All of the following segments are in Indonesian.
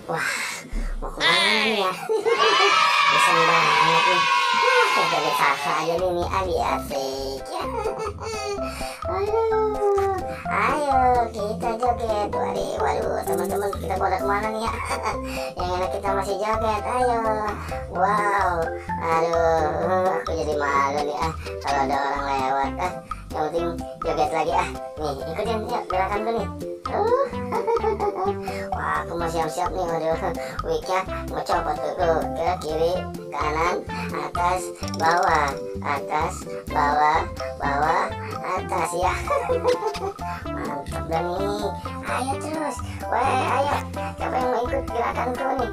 Wah, mau kemana nih ya? Bosan banget nih. Joget salsa aja nih Abi, asik ya. Aduh, ayo kita joget. Waduh, teman-teman, kita pada kemana nih ya? Yang enak kita masih joget, ayo. Wow, aduh, aku jadi malu nih kalau ada orang lewat. Yang penting joget lagi nih, ikutin ya gerakanku nih. Wah, aku mau siap-siap nih. Waduh, Wika mau copot tuh ke kiri, kanan, atas, bawah, atas ya. Mantap dah nih. Ayo terus. Ayo. Siapa yang mau ikut gerakanku nih?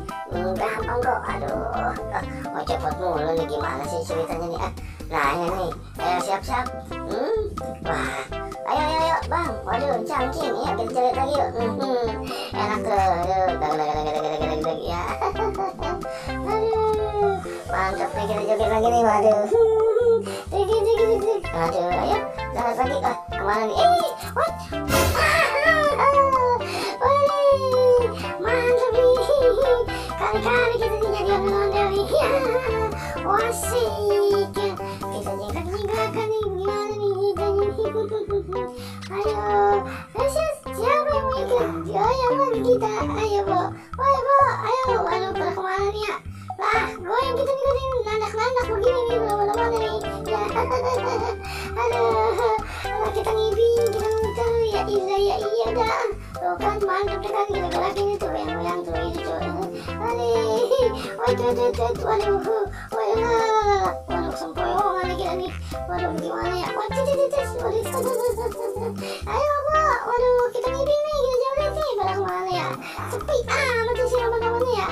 Gampang kok. Aduh, mau copot mulu nih, gimana sih ceritanya nih? Nah, ini nih. Ayo siap-siap. Wah, ayo bang. Waduh, cangking ya, kita joget lagi yuk. Enak tuh. Dag ya. Aduh, mantap nih, kita joget lagi nih. Waduh. Aduh, ayo joget lagi. Kemana nih? What? Mantap nih. Kali-kali kita jadi ondel-ondel nih. Wasik ya. Kita jingkrak-jingkrakan nih. Gimana nih hidupnya nih? Ayo, siapa yang mau ikut? Goyang kita. Ayo Bo. Ayo. Aduh, pada kemana nih ya? Lah, goyang kita nih, nandak-nandak begini nih, lama-lama nih. Ya, aduh, kita ngibing, kita muter, ya iya dah. Tuh kan, mantap deh kan, kita gerakin itu, yang tuh itu tuh. Waduh, sempoyongan nih kita nih. Waduh, gimana ya? Ayo Bo, waduh, kita ngibing nih, kita joget nih, pada kemana ya? Sepi amat sih teman-teman ya.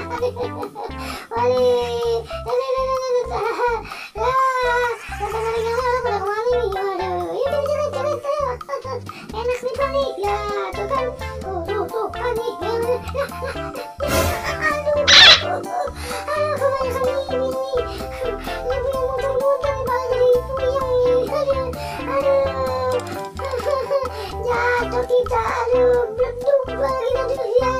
Enak nih panik ya, tuh kan, tuh panik ya. Aduh, kebanyakan ini nih. Dia punya motor malah jadi puyeng nih. Aduh, jatuh kita, aduh, bleduk lagi nanti ya.